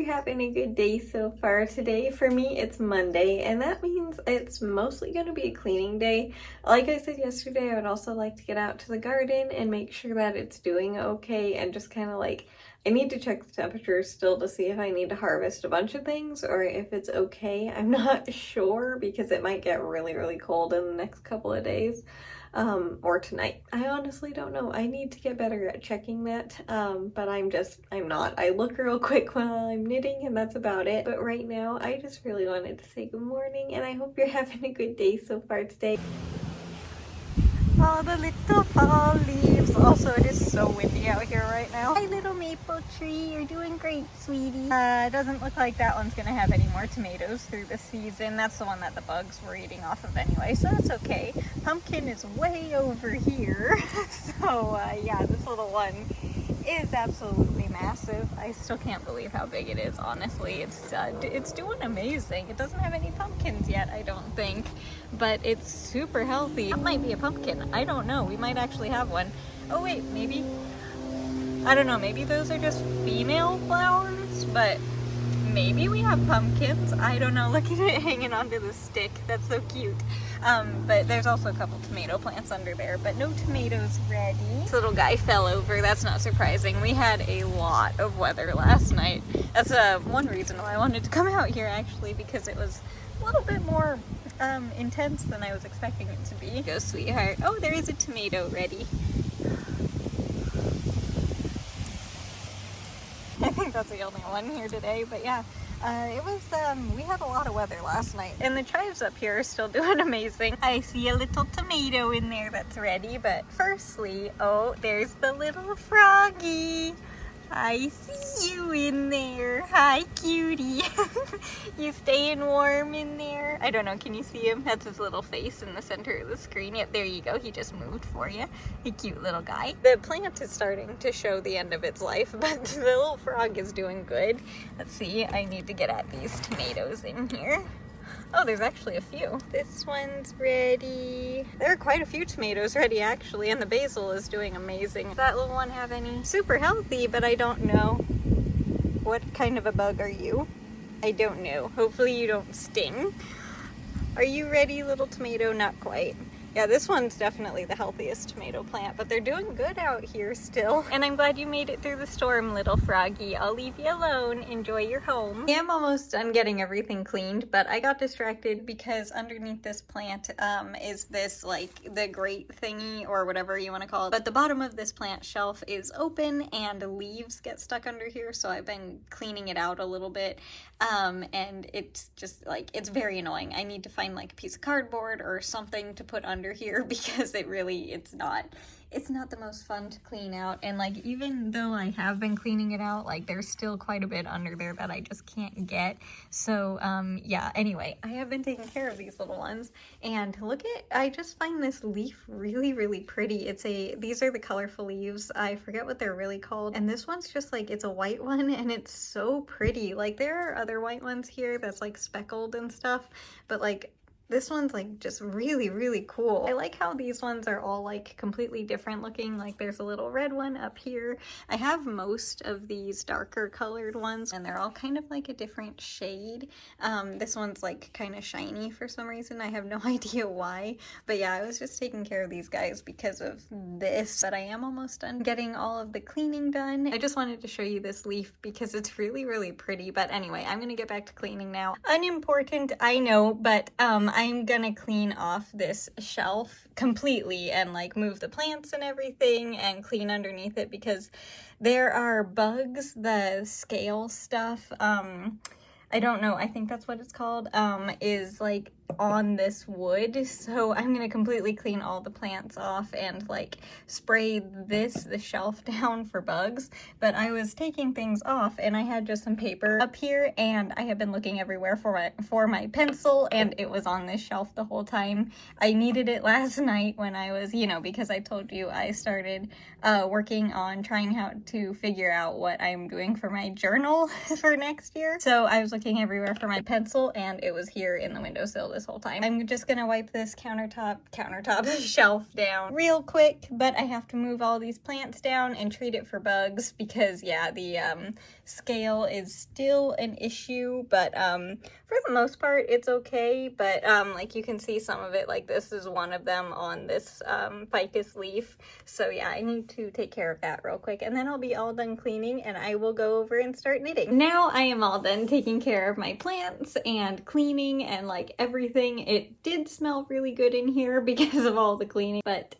you're having a good day so far. Today for me it's Monday, and that means it's mostly going to be a cleaning day. Like I said yesterday, I would also like to get out to the garden and make sure that it's doing okay, and just kind of like, I need to check the temperature still to see if I need to harvest a bunch of things or if it's okay. I'm not sure because it might get really cold in the next couple of days. Or tonight. I honestly don't know. I need to get better at checking that, but I'm not. I look real quick while I'm knitting and that's about it. But right now, I just really wanted to say good morning, and I hope you're having a good day so far today. All the little fall leaves. Also, it is so windy out here right now. Hi, little maple tree. You're doing great, sweetie. It doesn't look like that one's gonna have any more tomatoes through the season. That's the one that the bugs were eating off of anyway, so that's okay. Pumpkin is way over here. So, yeah, this little one is absolutely massive. I still can't believe how big it is, honestly. It's doing amazing. It doesn't have any pumpkins yet, I don't think, but it's super healthy. That might be a pumpkin. I don't know. We might actually have one. Oh wait, maybe. I don't know. Maybe those are just female flowers, but maybe we have pumpkins. I don't know. Look at it hanging onto the stick. That's so cute. But there's also a couple tomato plants under there, but no tomatoes ready. This little guy fell over. That's not surprising. We had a lot of weather last night. That's one reason why I wanted to come out here, actually, because it was a little bit more intense than I was expecting it to be. Go, sweetheart. Oh, there is a tomato ready. I think that's the only one here today, but yeah. We had a lot of weather last night, and the chives up here are still doing amazing. I see a little tomato in there that's ready, but firstly, oh, there's the little froggy. I see you in there. Hi, cutie. You staying warm in there? I don't know, can you see him? That's his little face in the center of the screen. Yep, there you go. He just moved for you. A cute little guy. The plant is starting to show the end of its life, but the little frog is doing good. Let's see, I need to get at these tomatoes in here. Oh, there's actually a few. This one's ready. There are quite a few tomatoes ready, actually, and the basil is doing amazing. Does that little one have any? Super healthy, but I don't know. What kind of a bug are you? I don't know. Hopefully you don't sting. Are you ready, little tomato? Not quite. Yeah, this one's definitely the healthiest tomato plant, but they're doing good out here still. And I'm glad you made it through the storm, little froggy. I'll leave you alone. Enjoy your home. I am almost done getting everything cleaned, but I got distracted because underneath this plant is this, like, the grate thingy or whatever you want to call it. But the bottom of this plant shelf is open and leaves get stuck under here, so I've been cleaning it out a little bit. And it's just, like, it's very annoying. I need to find, like, a piece of cardboard or something to put under here because it's not the most fun to clean out. And like, even though I have been cleaning it out, like, there's still quite a bit under there that I just can't get. So yeah, anyway, I have been taking care of these little ones, and I just find this leaf really pretty. These are the colorful leaves. I forget what they're really called, and this one's just like, it's a white one and it's so pretty. Like, there are other white ones here that's like speckled and stuff, but like, this one's like just really cool. I like how these ones are all like completely different looking. Like, there's a little red one up here. I have most of these darker colored ones, and they're all kind of like a different shade. This one's like kind of shiny for some reason. I have no idea why. But yeah, I was just taking care of these guys because of this. But I am almost done getting all of the cleaning done. I just wanted to show you this leaf because it's really pretty. But anyway, I'm gonna get back to cleaning now. Unimportant, I know, but I'm gonna clean off this shelf completely and like move the plants and everything and clean underneath it because there are bugs, the scale stuff, I don't know, I think that's what it's called, is like on this wood. So I'm gonna completely clean all the plants off and like spray the shelf down for bugs. But I was taking things off and I had just some paper up here, and I have been looking everywhere for my pencil, and it was on this shelf the whole time. I needed it last night when I was, because I told you I started working on trying how to figure out what I'm doing for my journal for next year. So I was looking everywhere for my pencil, and it was here in the windowsill this whole time. I'm just gonna wipe this countertop shelf down real quick, but I have to move all these plants down and treat it for bugs because yeah, the scale is still an issue, but for the most part it's okay. But like you can see some of it, like this is one of them on this ficus leaf. So yeah, I need to take care of that real quick, and then I'll be all done cleaning and I will go over and start knitting. Now I am all done taking care of my plants and cleaning and like everything. It did smell really good in here because of all the cleaning, but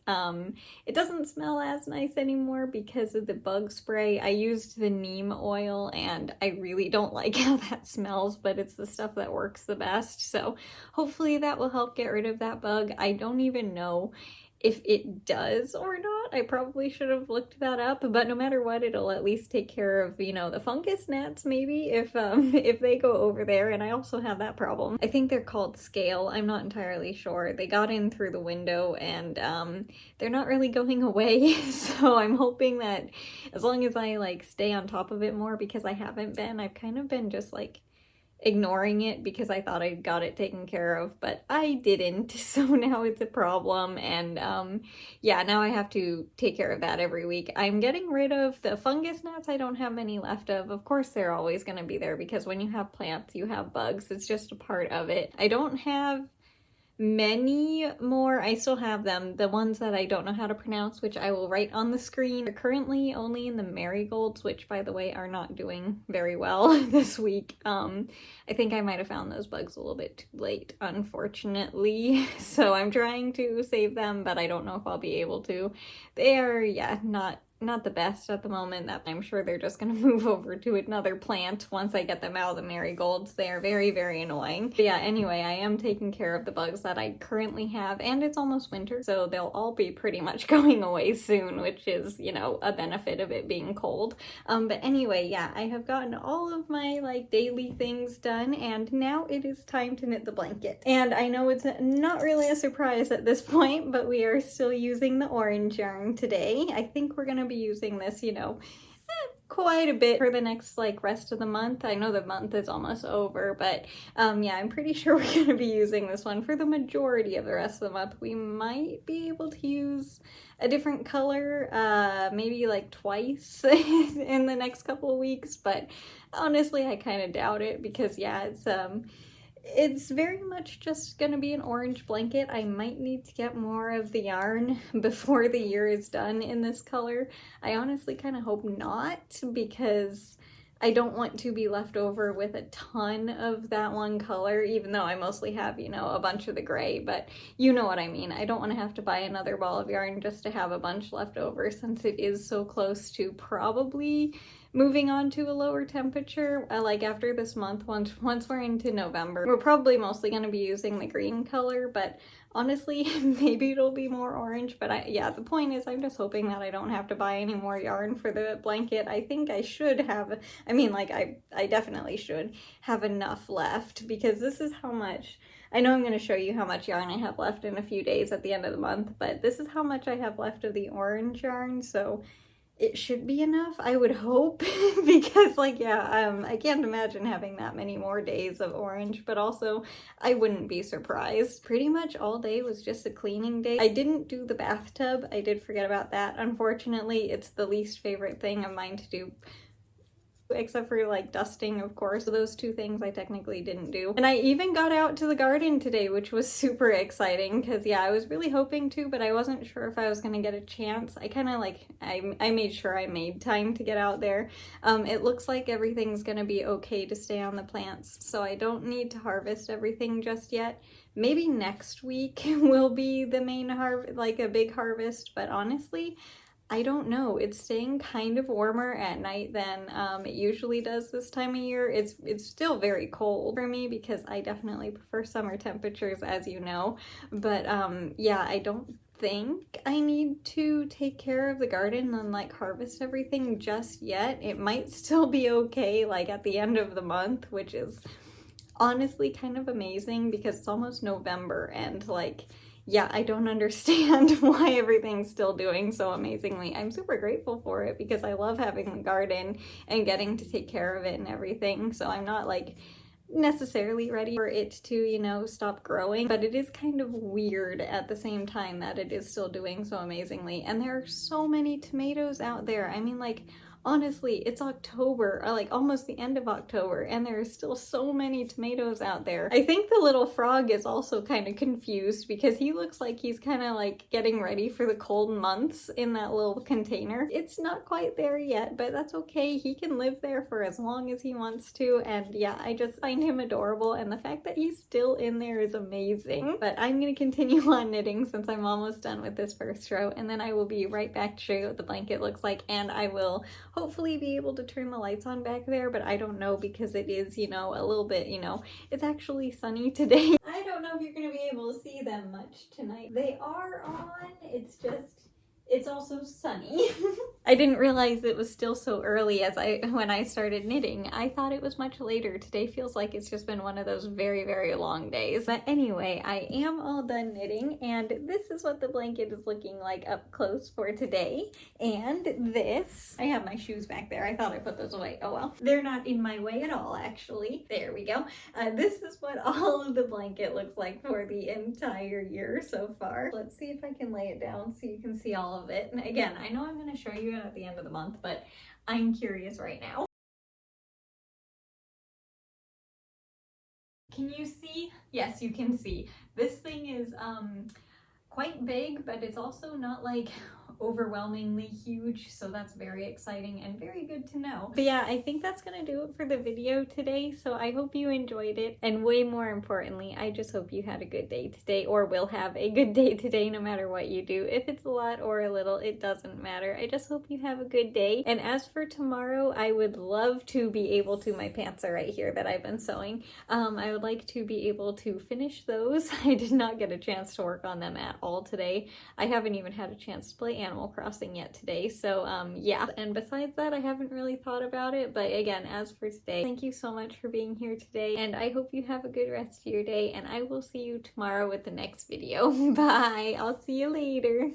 it doesn't smell as nice anymore because of the bug spray. I used the neem oil and I really don't like how that smells, but it's the stuff that works the best. So hopefully that will help get rid of that bug. I don't even know if it does or not. I probably should have looked that up, but no matter what, it'll at least take care of, you know, the fungus gnats maybe if they go over there. And I also have that problem. I think they're called scale. I'm not entirely sure. They got in through the window and they're not really going away. So I'm hoping that as long as I like stay on top of it more, because I haven't been, I've kind of been just like ignoring it because I thought I got it taken care of, but I didn't. So now it's a problem, and yeah, now I have to take care of that every week. I'm getting rid of the fungus gnats. I don't have many left of. Of course, they're always going to be there because when you have plants, you have bugs. It's just a part of it. I don't have many more. I still have them, the ones that I don't know how to pronounce, which I will write on the screen. They're currently only in the marigolds, which by the way are not doing very well this week. I think I might have found those bugs a little bit too late, unfortunately. So I'm trying to save them, but I don't know if I'll be able to. They are, yeah, not the best at the moment. That I'm sure they're just going to move over to another plant once I get them out of the marigolds. They are very, very annoying. But yeah, anyway, I am taking care of the bugs that I currently have, and it's almost winter, so they'll all be pretty much going away soon, which is, you know, a benefit of it being cold. But anyway, yeah, I have gotten all of my like daily things done, and now it is time to knit the blanket. And I know it's not really a surprise at this point, but we are still using the orange yarn today. I think we're gonna be using this, you know, quite a bit for the next like rest of the month. I know the month is almost over, but yeah, I'm pretty sure we're gonna be using this one for the majority of the rest of the month. We might be able to use a different color maybe like twice in the next couple of weeks, but honestly I kind of doubt it because yeah, it's very much just gonna be an orange blanket. I might need to get more of the yarn before the year is done in this color. I honestly kind of hope not, because I don't want to be left over with a ton of that one color, even though I mostly have, you know, a bunch of the gray, but you know what I mean. I don't want to have to buy another ball of yarn just to have a bunch left over, since it is so close to probably moving on to a lower temperature. Like after this month, once we're into November, we're probably mostly going to be using the green color, but honestly, maybe it'll be more orange. But yeah, the point is I'm just hoping that I don't have to buy any more yarn for the blanket. I think I should have, I mean, like I definitely should have enough left, because this is how much, I know I'm going to show you how much yarn I have left in a few days at the end of the month, but this is how much I have left of the orange yarn, so it should be enough, I would hope, because like, yeah, I can't imagine having that many more days of orange, but also I wouldn't be surprised. Pretty much all day was just a cleaning day. I didn't do the bathtub. I did forget about that. Unfortunately, it's the least favorite thing of mine to do, except for like dusting, of course. So those two things I technically didn't do. And I even got out to the garden today, which was super exciting, because yeah, I was really hoping to, but I wasn't sure if I was gonna get a chance. I kind of like, I made sure I made time to get out there. It looks like everything's gonna be okay to stay on the plants, so I don't need to harvest everything just yet. Maybe next week will be the main harvest, like a big harvest, but honestly, I don't know. It's staying kind of warmer at night than it usually does this time of year. It's still very cold for me because I definitely prefer summer temperatures, as you know. But yeah, I don't think I need to take care of the garden and like harvest everything just yet. It might still be okay like at the end of the month, which is honestly kind of amazing because it's almost November, and like, yeah, I don't understand why everything's still doing so amazingly. I'm super grateful for it because I love having the garden and getting to take care of it and everything. So I'm not like necessarily ready for it to, you know, stop growing, but it is kind of weird at the same time that it is still doing so amazingly. And there are so many tomatoes out there. I mean, like, honestly, it's October, or like almost the end of October, and there are still so many tomatoes out there. I think the little frog is also kind of confused because he looks like he's kind of like getting ready for the cold months in that little container. It's not quite there yet, but that's okay. He can live there for as long as he wants to, and yeah, I just find him adorable, and the fact that he's still in there is amazing. But I'm gonna continue on knitting since I'm almost done with this first row, and then I will be right back to show you what the blanket looks like, and I will hopefully be able to turn the lights on back there, but I don't know because it is, you know, a little bit, you know, it's actually sunny today. I don't know if you're gonna be able to see them much tonight. They are on, it's just, it's also sunny. I didn't realize it was still so early when I started knitting. I thought it was much later. Today feels like it's just been one of those very, very long days. But anyway, I am all done knitting, and this is what the blanket is looking like up close for today. And this, I have my shoes back there. I thought I put those away. Oh well. They're not in my way at all, actually. There we go. This is what all of the blanket looks like for the entire year so far. Let's see if I can lay it down so you can see all of it. And again, I know I'm going to show you at the end of the month, but I'm curious right now. Can you see? Yes, you can see. This thing is quite big, but it's also not like overwhelmingly huge, so that's very exciting and very good to know. But yeah, I think that's gonna do it for the video today, so I hope you enjoyed it, and way more importantly, I just hope you had a good day today, or will have a good day today no matter what you do. If it's a lot or a little, it doesn't matter. I just hope you have a good day. And as for tomorrow, I would love to be able to, my pants are right here that I've been sewing, I would like to be able to finish those. I did not get a chance to work on them at all today. I haven't even had a chance to play Animal Crossing yet today, so yeah. And besides that, I haven't really thought about it, but again, as for today, thank you so much for being here today, and I hope you have a good rest of your day, and I will see you tomorrow with the next video. Bye! I'll see you later!